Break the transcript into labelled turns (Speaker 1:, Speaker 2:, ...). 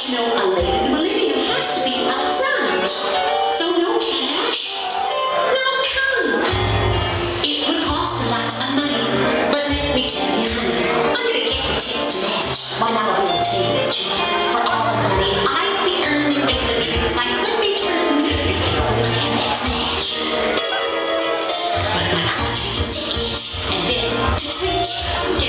Speaker 1: But you know, a lady of the millennium has to be upfront. So no cash, no count. It would cost a lot of money. But let me tell you, honey, I'm gonna get the tips to match. Why not a little table cheap? For all the money I'd be earning in the drinks I could be turning if I only had that snatch. But my country used to itch and then to twitch.